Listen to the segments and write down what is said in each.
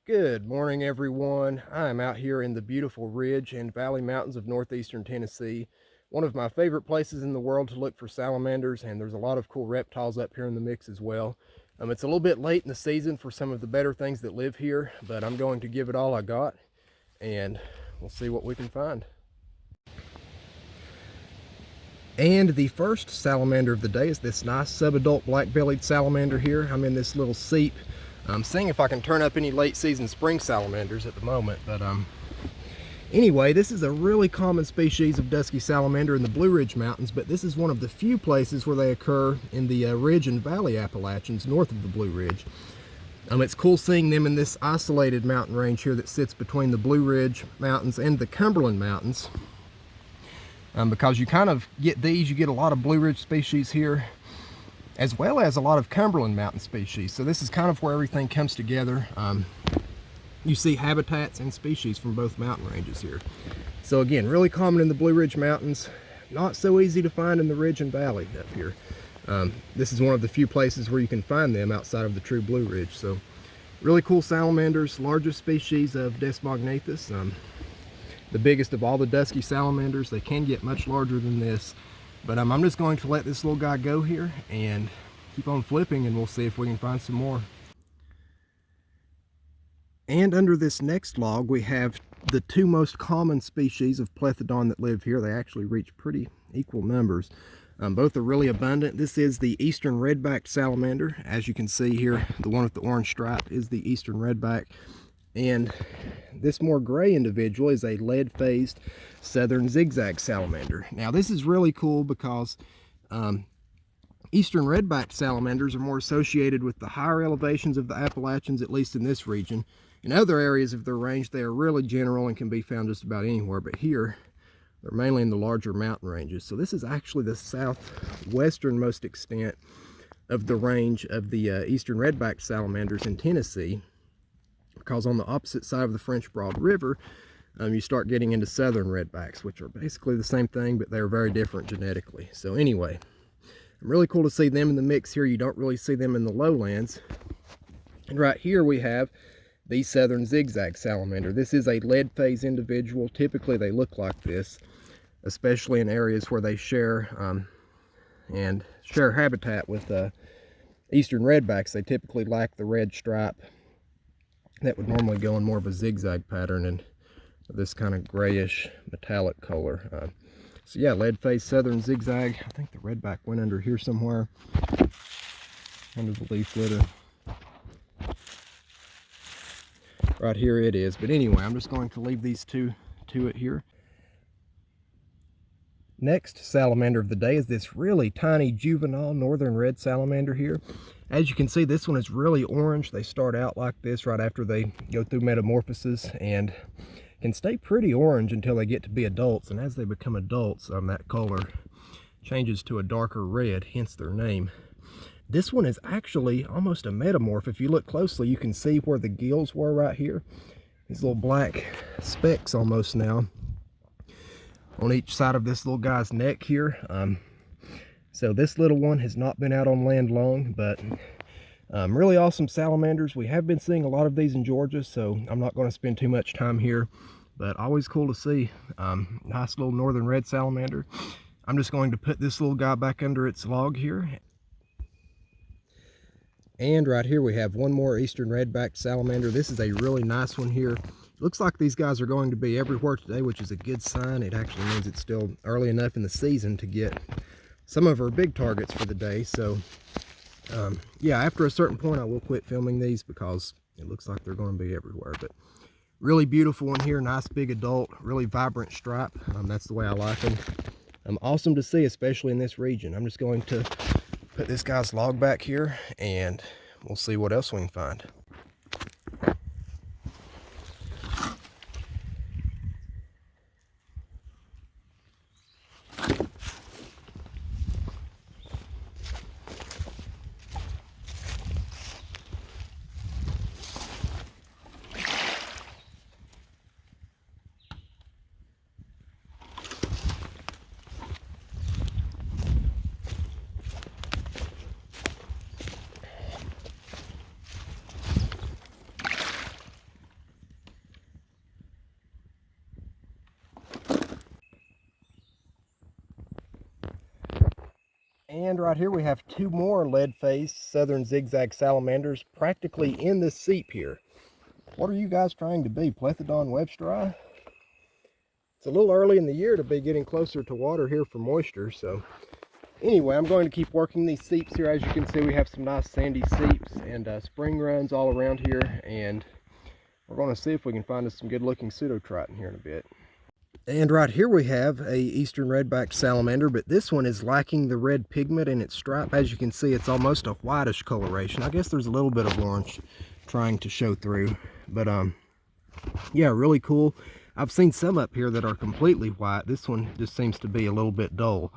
Good morning, everyone. I am out here in the beautiful Ridge and Valley Mountains of northeastern Tennessee, one of my favorite places in the world to look for salamanders, and there's a lot of cool reptiles up here in the mix as well. It's a little bit late in the season for some of the better things that live here, but I'm going to give it all I got, and we'll see what we can find. And the first salamander of the day is this nice subadult black-bellied salamander here. I'm in this little seep. I'm seeing if I can turn up any late season spring salamanders at the moment, but anyway, this is a really common species of dusky salamander in the Blue Ridge Mountains, but this is one of the few places where they occur in the Ridge and Valley Appalachians north of the Blue Ridge. It's cool seeing them in this isolated mountain range here that sits between the Blue Ridge Mountains and the Cumberland Mountains. Because you kind of get these, you get a lot of Blue Ridge species here, as well as a lot of Cumberland Mountain species. So this is kind of where everything comes together. You see habitats and species from both mountain ranges here. So again, really common in the Blue Ridge Mountains, not so easy to find in the Ridge and Valley up here. This is one of the few places where you can find them outside of the true Blue Ridge. So really cool salamanders, largest species of Desmognathus. The biggest of all the dusky salamanders. They can get much larger than this. But I'm just going to let this little guy go here and keep on flipping, and we'll see if we can find some more. And under this next log, we have the two most common species of Plethodon that live here. They actually reach pretty equal numbers. Both are really abundant. This is the Eastern Red-Backed Salamander. As you can see here, the one with the orange stripe is the Eastern Red-Back. And this more gray individual is a lead-phased southern zigzag salamander. Now this is really cool because Eastern Red-Backed salamanders are more associated with the higher elevations of the Appalachians, at least in this region. In other areas of their range, they are really general and can be found just about anywhere, but here they're mainly in the larger mountain ranges. So this is actually the southwesternmost extent of the range of the Eastern Red-Backed salamanders in Tennessee, because on the opposite side of the French Broad River, you start getting into southern redbacks, which are basically the same thing, but they're very different genetically. So anyway, really cool to see them in the mix here. You don't really see them in the lowlands. And right here we have the southern zigzag salamander. This is a lead phase individual. Typically they look like this, especially in areas where they share habitat with Eastern redbacks. They typically lack the red stripe that would normally go in more of a zigzag pattern and this kind of grayish metallic color. So yeah, lead phase southern zigzag. I think the redback went under here somewhere, under the leaf litter. Right here it is. But anyway, I'm just going to leave these two to it here. Next salamander of the day is this really tiny juvenile northern red salamander here. As you can see, this one is really orange. They start out like this right after they go through metamorphosis and can stay pretty orange until they get to be adults. And as they become adults, that color changes to a darker red, hence their name. This one is actually almost a metamorph. If you look closely, you can see where the gills were right here. These little black specks almost now on each side of this little guy's neck here. So this little one has not been out on land long, but really awesome salamanders. We have been seeing a lot of these in Georgia, so I'm not going to spend too much time here, but always cool to see. Nice little northern red salamander. I'm just going to put this little guy back under its log here. And right here we have one more Eastern Red-Backed salamander. This is a really nice one here. Looks like these guys are going to be everywhere today, which is a good sign. It actually means it's still early enough in the season to get some of our big targets for the day. So yeah, after a certain point I will quit filming these because it looks like they're going to be everywhere. But really beautiful one here, nice big adult, really vibrant stripe. That's the way I like them. Awesome to see, especially in this region. I'm just going to put this guy's log back here and we'll see what else we can find. And right here we have two more lead-faced southern zigzag salamanders practically in this seep here. What are you guys trying to be, Plethodon websteri? It's a little early in the year to be getting closer to water here for moisture, so anyway, I'm going to keep working these seeps here. As you can see, we have some nice sandy seeps and spring runs all around here, and we're going to see if we can find us some good looking pseudotriton here in a bit. And right here we have a Eastern Red-Backed Salamander, but this one is lacking the red pigment in its stripe. As you can see, it's almost a whitish coloration. I guess there's a little bit of orange trying to show through, but yeah, really cool. I've seen some up here that are completely white. This one just seems to be a little bit dull,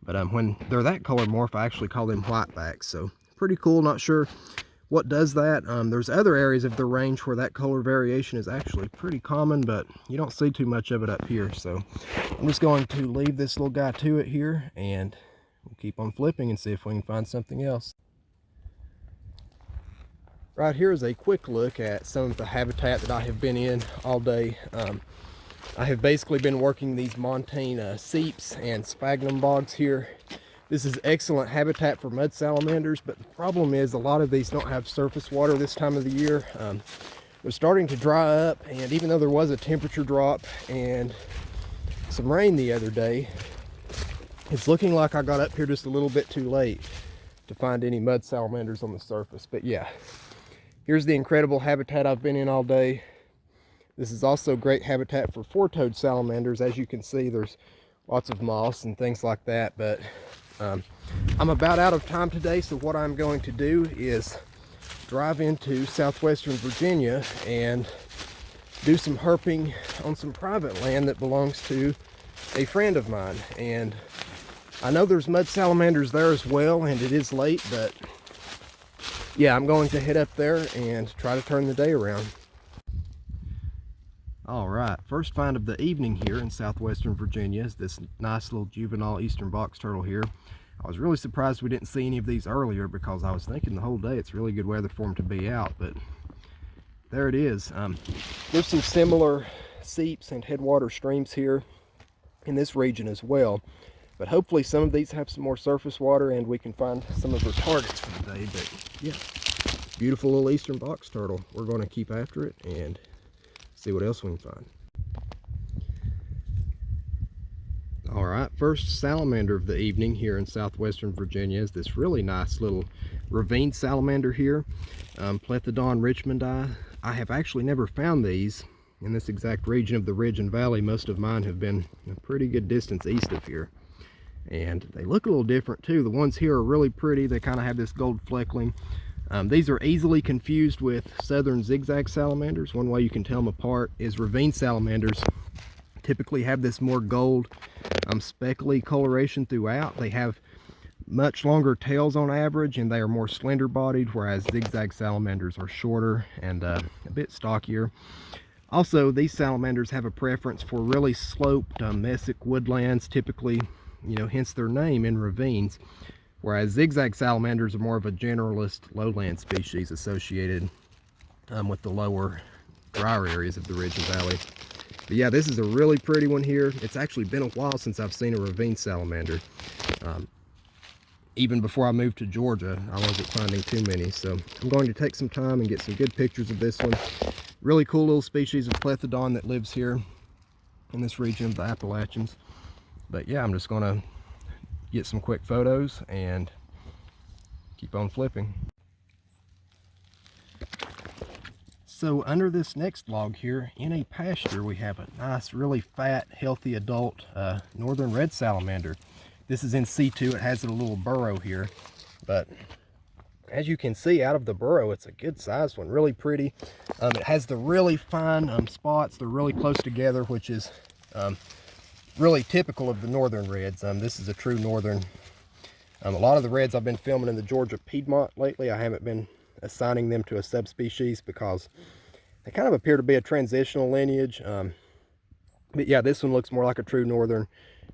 but when they're that color morph, I actually call them whitebacks. So pretty cool. Not sure what does that. There's other areas of the range where that color variation is actually pretty common, but you don't see too much of it up here. So I'm just going to leave this little guy to it here, and we'll keep on flipping and see if we can find something else. Right here is a quick look at some of the habitat that I have been in all day. I have basically been working these montane seeps and sphagnum bogs here. This is excellent habitat for mud salamanders, but the problem is a lot of these don't have surface water this time of the year. They're starting to dry up, and even though there was a temperature drop and some rain the other day, it's looking like I got up here just a little bit too late to find any mud salamanders on the surface. But yeah, here's the incredible habitat I've been in all day. This is also great habitat for four-toed salamanders. As you can see, there's lots of moss and things like that, but I'm about out of time today, so what I'm going to do is drive into southwestern Virginia and do some herping on some private land that belongs to a friend of mine. And I know there's mud salamanders there as well, and it is late, but yeah, I'm going to head up there and try to turn the day around. All right, first find of the evening here in southwestern Virginia is this nice little juvenile eastern box turtle here. I was really surprised we didn't see any of these earlier, because I was thinking the whole day it's really good weather for them to be out, but there it is. There's some similar seeps and headwater streams here in this region as well, but hopefully some of these have some more surface water and we can find some of our targets for the day. But yeah, beautiful little eastern box turtle. We're going to keep after it and see what else we can find. All right, first salamander of the evening here in southwestern Virginia is this really nice little Ravine salamander here, Plethodon richmondi. I have actually never found these in this exact region of the ridge and valley. Most of mine have been a pretty good distance east of here, and they look a little different too. The ones here are really pretty. They kind of have this gold fleckling. These are easily confused with southern zigzag salamanders. One way you can tell them apart is Ravine salamanders typically have this more gold speckly coloration throughout. They have much longer tails on average, and they are more slender bodied, whereas zigzag salamanders are shorter and a bit stockier. Also, these salamanders have a preference for really sloped mesic woodlands, typically, hence their name, in ravines. Whereas zigzag salamanders are more of a generalist lowland species associated with the lower, drier areas of the ridge and valley. But yeah, this is a really pretty one here. It's actually been a while since I've seen a Ravine salamander. Even before I moved to Georgia, I wasn't finding too many. So I'm going to take some time and get some good pictures of this one. Really cool little species of Plethodon that lives here in this region of the Appalachians. But yeah, I'm just going to get some quick photos and keep on flipping. So under this next log here, in a pasture, we have a nice, really fat, healthy adult northern red salamander. This is in C2. It has a little burrow here, but as you can see out of the burrow, it's a good sized one, really pretty. It has the really fine spots. They're really close together, which is really typical of the northern reds. This is a true northern. A lot of the reds I've been filming in the Georgia Piedmont lately, I haven't been assigning them to a subspecies because they kind of appear to be a transitional lineage. But yeah, this one looks more like a true northern.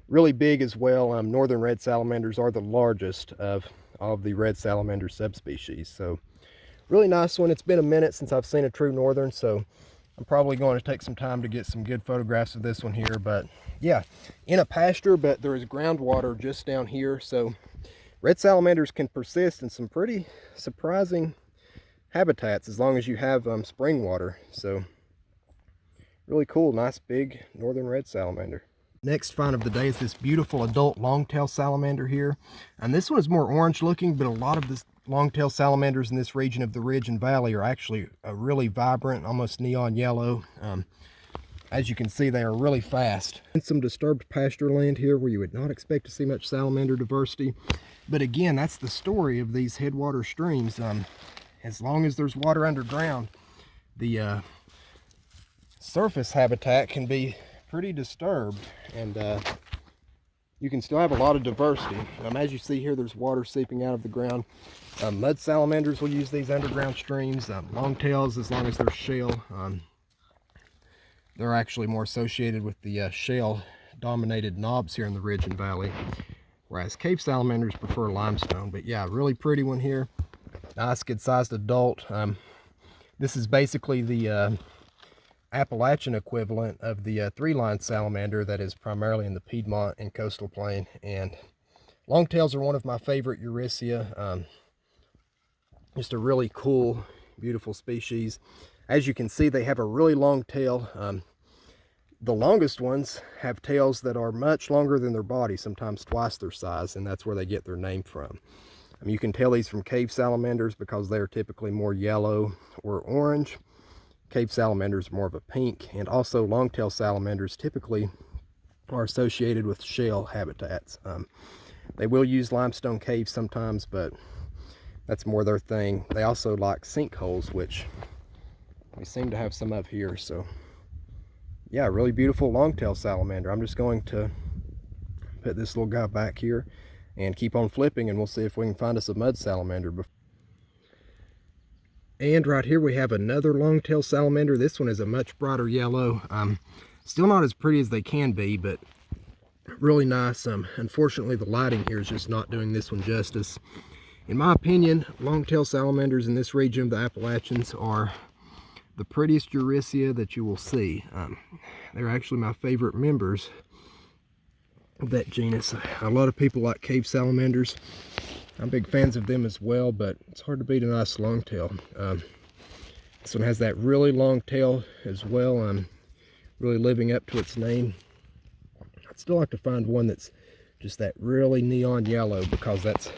Really big as well. Northern red salamanders are the largest of all of the red salamander subspecies. So really nice one. It's been a minute since I've seen a true northern, so I'm probably going to take some time to get some good photographs of this one here. But yeah, in a pasture, but there is groundwater just down here, so red salamanders can persist in some pretty surprising habitats as long as you have spring water. So really cool, nice big northern red salamander. Next find of the day is this beautiful adult longtail salamander here. And this one is more orange looking, but a lot of the longtail salamanders in this region of the ridge and valley are actually really vibrant, almost neon yellow. As you can see, they are really fast. In some disturbed pasture land here where you would not expect to see much salamander diversity. But again, that's the story of these headwater streams. As long as there's water underground, the surface habitat can be pretty disturbed, and you can still have a lot of diversity. As you see here, there's water seeping out of the ground. Mud salamanders will use these underground streams. Longtails, as long as they're shale, they're actually more associated with the shale-dominated knobs here in the ridge and valley, whereas cave salamanders prefer limestone. But yeah, really pretty one here. Nice, good-sized adult. This is basically the Appalachian equivalent of the three-line salamander that is primarily in the Piedmont and coastal plain. And longtails are one of my favorite Eurycia. Just a really cool, beautiful species. As you can see, they have a really long tail. The longest ones have tails that are much longer than their body, sometimes twice their size, and that's where they get their name from. You can tell these from cave salamanders because they're typically more yellow or orange. Cave salamanders are more of a pink, and also longtail salamanders typically are associated with shale habitats. They will use limestone caves sometimes, but that's more their thing. They also like sinkholes, which we seem to have some of here. So yeah, really beautiful longtail salamander. I'm just going to put this little guy back here and keep on flipping, and we'll see if we can find us a mud salamander. And right here we have another longtail salamander. This one is a much brighter yellow. Still not as pretty as they can be, but really nice. Unfortunately, the lighting here is just not doing this one justice. In my opinion, longtail salamanders in this region of the Appalachians are the prettiest Eurycia that you will see. They're actually my favorite members of that genus. A lot of people like cave salamanders. I'm big fans of them as well, but it's hard to beat a nice longtail. This one has that really long tail as well, really living up to its name. I'd still like to find one that's just that really neon yellow, because that's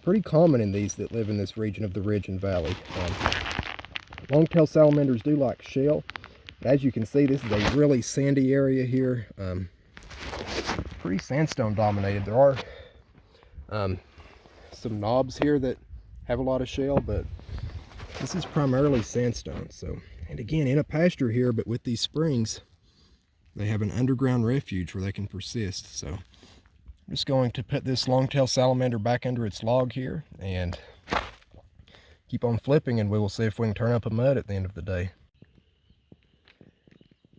pretty common in these that live in this region of the ridge and valley. Longtail salamanders do like shale. As you can see, this is a really sandy area here. Pretty sandstone dominated. There are some knobs here that have a lot of shale, but this is primarily sandstone. So, and again, in a pasture here, but with these springs, they have an underground refuge where they can persist. So I'm just going to put this longtail salamander back under its log here and keep on flipping, and we will see if we can turn up a mud at the end of the day.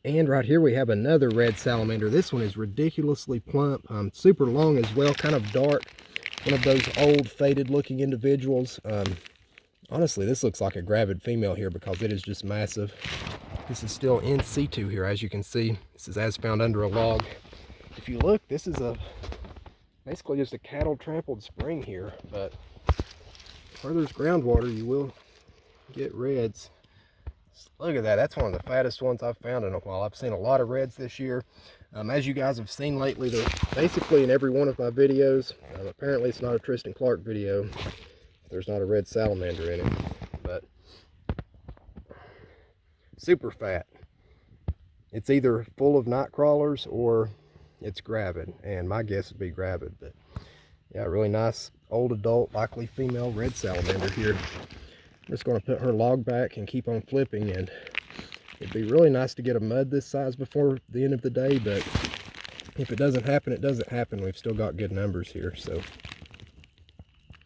And right here we have another red salamander. This one is ridiculously plump, super long as well, kind of dark. One of those old faded looking individuals. Honestly, this looks like a gravid female here because it is just massive. This is still in situ here, as you can see. This is as found under a log. If you look, this is basically just a cattle trampled spring here, but where there's groundwater, you will get reds. Look at that. That's one of the fattest ones I've found in a while. I've seen a lot of reds this year. As you guys have seen lately, they're basically in every one of my videos. Apparently it's not a Tristan Clark video. There's not a red salamander in it, but super fat. It's either full of night crawlers or it's gravid, and my guess would be gravid. But yeah, really nice old adult, likely female red salamander here. I'm just going to put her log back and keep on flipping, and it'd be really nice to get a mud this size before the end of the day, but if it doesn't happen, it doesn't happen. We've still got good numbers here. So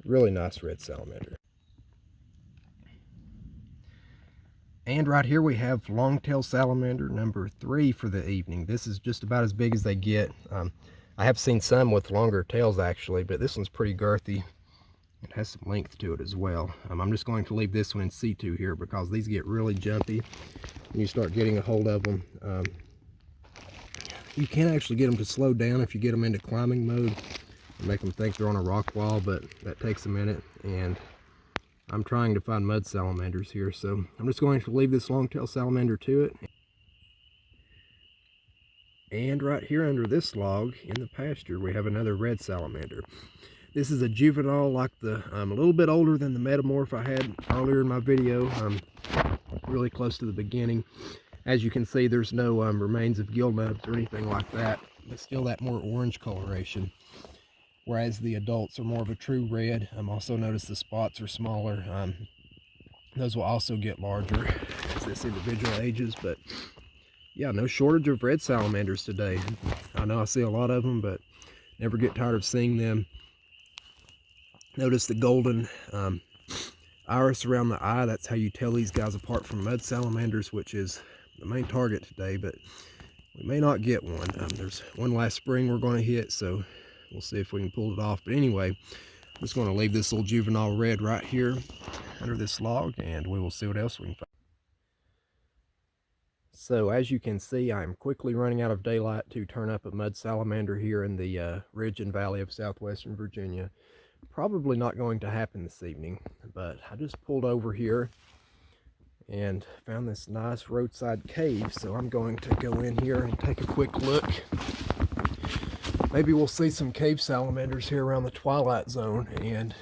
really nice red salamander. And right here we have longtail salamander number 3 for the evening. This is just about as big as they get. I have seen some with longer tails actually, but this one's pretty girthy. It has some length to it as well. I'm just going to leave this one in situ here because these get really jumpy when you start getting a hold of them. You can actually get them to slow down if you get them into climbing mode. make them think they're on a rock wall, but that takes a minute. And I'm trying to find mud salamanders here, so I'm just going to leave this long-tailed salamander to it. And right here under this log in the pasture, we have another red salamander. This is a juvenile, like a little bit older than the metamorph I had earlier in my video, really close to the beginning. As you can see, there's no remains of gill nubs or anything like that, but still that more orange coloration. Whereas the adults are more of a true red. Also notice the spots are smaller. Those will also get larger as this individual ages, but yeah, no shortage of red salamanders today. I know I see a lot of them, but never get tired of seeing them. Notice the golden iris around the eye. That's how you tell these guys apart from mud salamanders, which is the main target today, but we may not get one. There's one last spring we're going to hit, so we'll see if we can pull it off. But anyway, I'm just going to leave this little juvenile red right here under this log, and we will see what else we can find. So as you can see, I'm quickly running out of daylight to turn up a mud salamander here in the ridge and valley of southwestern Virginia. Probably not going to happen this evening, but I just pulled over here and found this nice roadside cave, so I'm going to go in here and take a quick look. Maybe we'll see some cave salamanders here around the twilight zone, and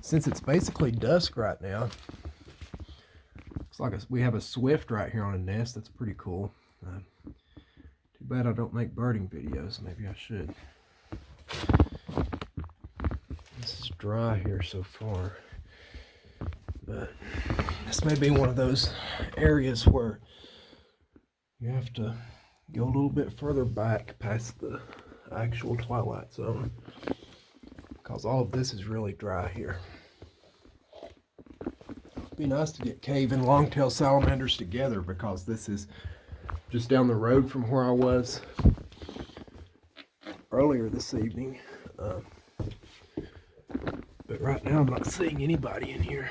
since it's basically dusk right now, looks like we have a swift right here on a nest. That's pretty cool. Too bad I don't make birding videos. Maybe I should. This is dry here so far, but this may be one of those areas where you have to go a little bit further back past the actual twilight zone, because all of this is really dry here. It'd be nice to get cave and long-tailed salamanders together, because this is just down the road from where I was earlier this evening. But right now I'm not seeing anybody in here.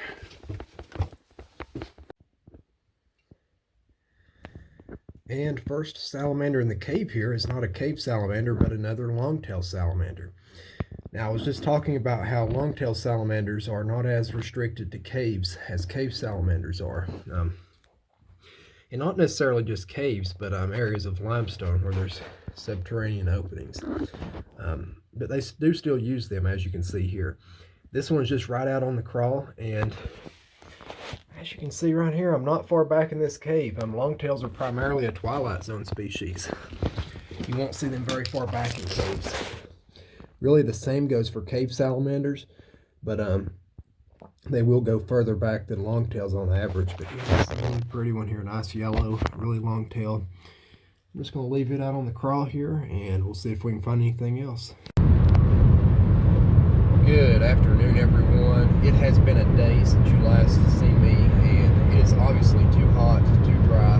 And first salamander in the cave here is not a cave salamander, but another long-tailed salamander. Now, I was just talking about how long-tailed salamanders are not as restricted to caves as cave salamanders are. And not necessarily just caves, but areas of limestone where there's subterranean openings. But they do still use them, as you can see here. This one is just right out on the crawl, and as you can see right here, I'm not far back in this cave. Longtails are primarily a twilight zone species. You won't see them very far back in caves. Really, the same goes for cave salamanders, but they will go further back than longtails on average. But here's a really pretty one here, nice yellow, really long tail. I'm just going to leave it out on the crawl here, and we'll see if we can find anything else. Good afternoon, everyone. It has been a day since you last seen me, and it is obviously too hot, too dry,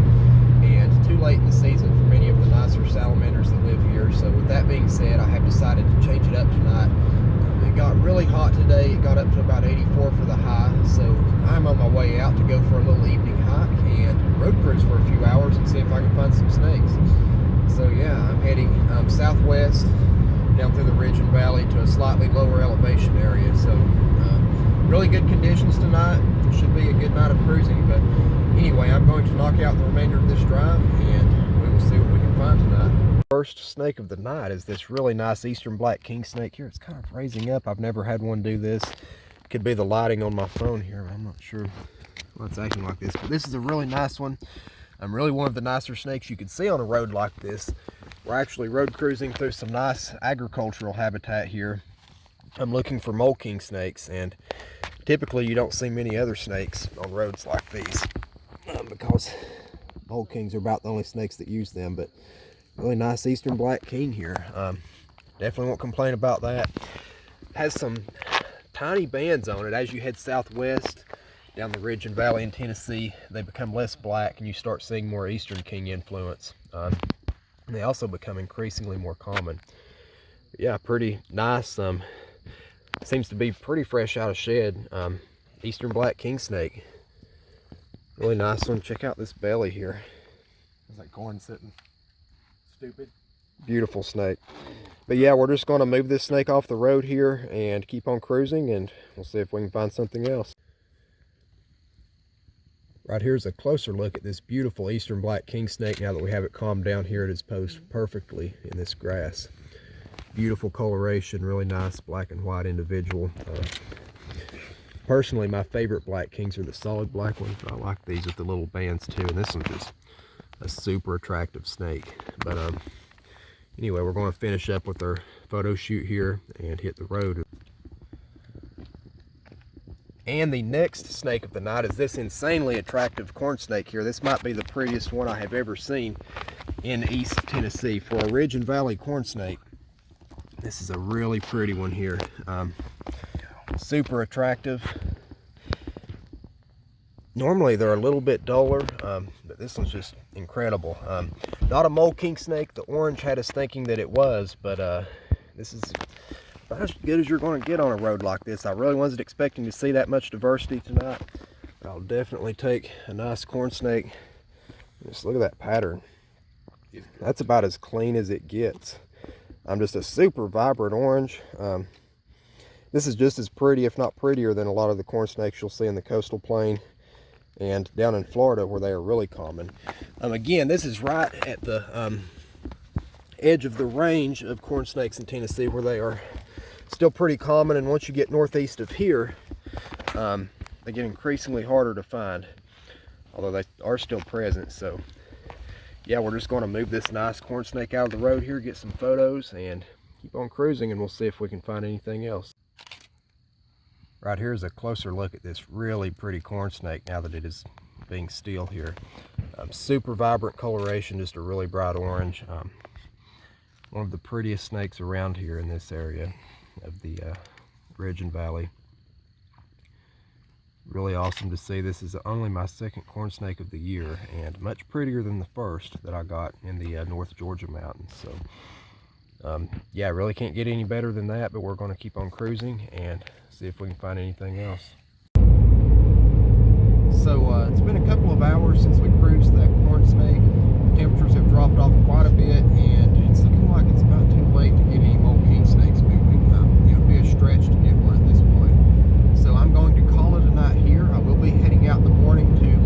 and too late in the season for many of the nicer salamanders that live here. So with that being said, I have decided to change it up tonight. It got really hot today. It got up to about 84 for the high, so I'm on my way out to go for a little evening hike and road cruise for a few hours and see if I can find some snakes. So yeah, I'm heading southwest down through the ridge and valley to a slightly lower elevation area. So really good conditions tonight. It should be a good night of cruising. But anyway, I'm going to knock out the remainder of this drive, and we will see what we can find tonight. First snake of the night is this really nice Eastern Black Kingsnake here. It's kind of raising up. I've never had one do this. Could be the lighting on my phone here. I'm not sure why it's acting like this, but this is a really nice one. Really one of the nicer snakes you can see on a road like this. We're actually road cruising through some nice agricultural habitat here. I'm looking for mole king snakes, and typically you don't see many other snakes on roads like these because mole kings are about the only snakes that use them. But really nice Eastern Black King here. Definitely won't complain about that. Has some tiny bands on it. As you head southwest down the ridge and valley in Tennessee, they become less black and you start seeing more Eastern King influence. And they also become increasingly more common. But yeah, pretty nice. Seems to be pretty fresh out of shed. Eastern Black Kingsnake. Really nice one. Check out this belly here. It's like corn sitting stupid. Beautiful snake. But yeah, we're just going to move this snake off the road here and keep on cruising, and we'll see if we can find something else. Right here's a closer look at this beautiful Eastern Black Kingsnake. Now that we have it calmed down here, it is posed perfectly in this grass. Beautiful coloration, really nice black and white individual. Personally, my favorite black kings are the solid black ones, but I like these with the little bands too, and this one's just a super attractive snake. But anyway, we're going to finish up with our photo shoot here and hit the road. And the next snake of the night is this insanely attractive corn snake here. This might be the prettiest one I have ever seen in East Tennessee. For a Ridge and Valley corn snake, this is a really pretty one here. Super attractive. Normally they're a little bit duller, but this one's just incredible. Not a mole king snake. The orange had us thinking that it was, but this is about as good as you're going to get on a road like this. I really wasn't expecting to see that much diversity tonight, but I'll definitely take a nice corn snake. Just look at that pattern. That's about as clean as it gets. Just a super vibrant orange. This is just as pretty, if not prettier, than a lot of the corn snakes you'll see in the coastal plain and down in Florida, where they are really common. Again, this is right at the edge of the range of corn snakes in Tennessee, where they are still pretty common, and once you get northeast of here, they get increasingly harder to find, although they are still present. So yeah, we're just going to move this nice corn snake out of the road here, get some photos, and keep on cruising, and we'll see if we can find anything else. Right here is a closer look at this really pretty corn snake now that it is being still here. Super vibrant coloration, just a really bright orange. One of the prettiest snakes around here in this area of the Ridge and Valley. Really awesome to see. This is only my second corn snake of the year, and much prettier than the first that I got in the North Georgia mountains. So yeah, really can't get any better than that, but we're going to keep on cruising and see if we can find anything else. So it's been a couple of hours since we cruised that corn snake. The temperatures have dropped off quite a bit, and it's looking like it's about too late to get any more king snakes moving. It would be a stretch to get one at this point. So I'm going to call it a night here. I will be heading out in the morning to